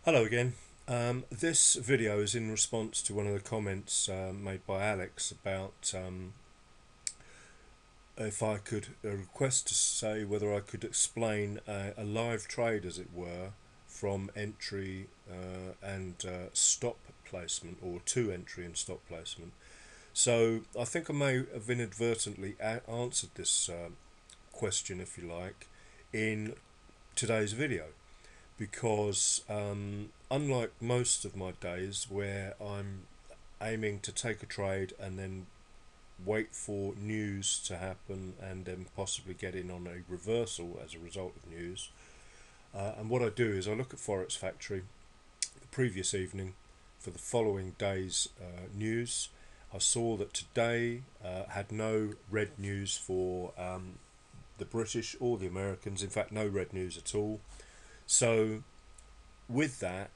Hello again. This video is in response to one of the comments made by Alex about if I could request to say whether I could explain a live trade, as it were, from entry and stop placement, or to entry and stop placement. So I think I may have inadvertently answered this question, if you like, in today's video, because unlike most of my days where I'm aiming to take a trade and then wait for news to happen and then possibly get in on a reversal as a result of news, and what I do is I look at Forex Factory the previous evening for the following day's news. I saw that today had no red news for the British or the Americans, in fact no red news at all. So with that,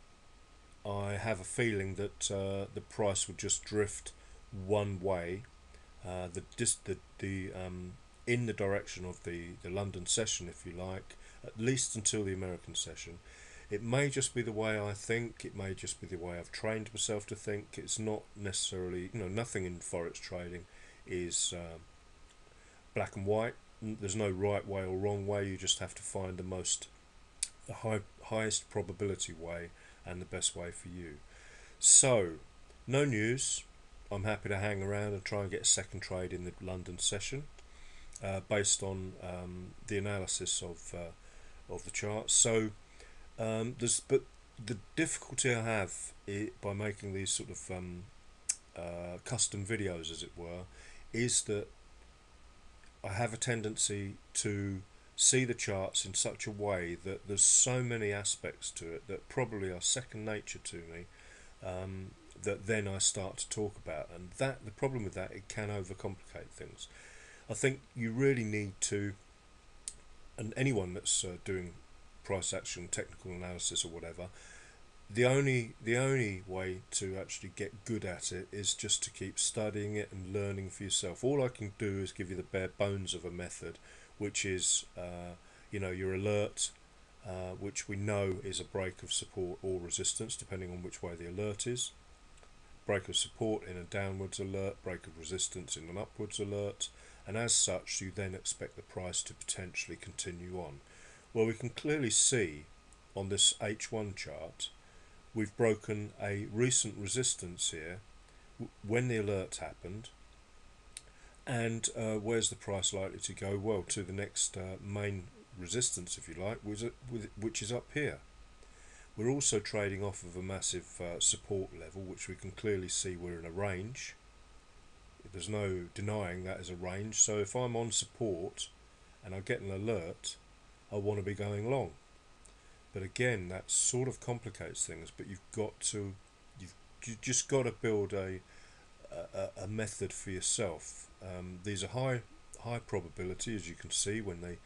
I have a feeling that the price would just drift one way, in the direction of the London session, if you like, at least until the American session. It may just be the way I think. It may just be the way I've trained myself to think. It's not necessarily, nothing in forex trading is black and white. There's no right way or wrong way. You just have to find the highest probability way and the best way for you. So, no news. I'm happy to hang around and try and get a second trade in the London session, based on the analysis of the charts. So, but the difficulty I have by making these sort of custom videos, as it were, is that I have a tendency to see the charts in such a way that there's so many aspects to it that probably are second nature to me, that then I start to talk about, and that the problem with that, it can overcomplicate things. I think you really need to, and anyone that's doing price action, technical analysis or whatever, the only way to actually get good at it is just to keep studying it and learning for yourself. All I can do is give you the bare bones of a method, which is your alert, which we know is a break of support or resistance depending on which way the alert is. Break of support in a downwards alert, break of resistance in an upwards alert, and as such you then expect the price to potentially continue on. Well, we can clearly see on this H1 chart we've broken a recent resistance here when the alert happened, and where's the price likely to go? Well, to the next main resistance, if you like, which is up here. We're also trading off of a massive support level, which we can clearly see we're in a range. There's no denying that is a range. So if I'm on support and I get an alert, I want to be going long. But again, that sort of complicates things. But you've just got to build a method for yourself. These are high probability, as you can see when they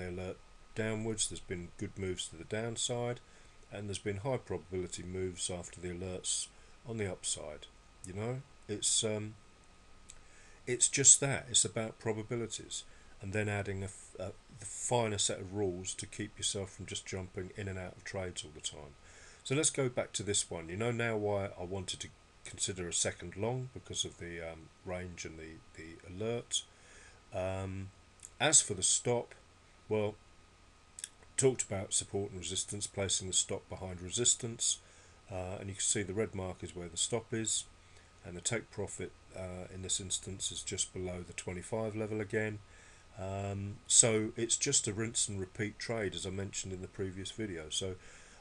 alert downwards. There's been good moves to the downside, and there's been high probability moves after the alerts on the upside. It's just that. It's about probabilities, and then adding the finer set of rules to keep yourself from just jumping in and out of trades all the time. So let's go back to this one. You know now why I wanted to consider a second long, because of the range and the alert. As for the stop, well, talked about support and resistance, placing the stop behind resistance, and you can see the red mark is where the stop is, and the take profit in this instance is just below the 25 level again. So it's just a rinse and repeat trade, as I mentioned in the previous video. So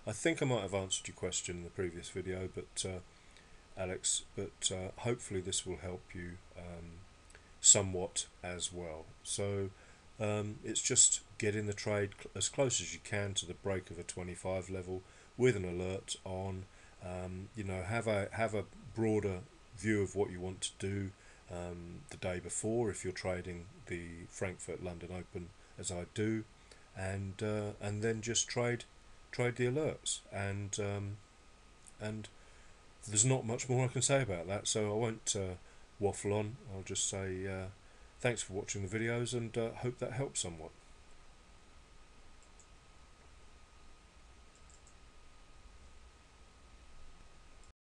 I think I might have answered your question in the previous video, but Alex, but hopefully this will help you somewhat as well. So it's just getting the trade as close as you can to the break of a 25 level with an alert on. Have a broader view of what you want to do the day before if you're trading the Frankfurt London Open, as I do, and then just trade the alerts, and there's not much more I can say about that, so I won't waffle on. I'll just say thanks for watching the videos, and hope that helps somewhat.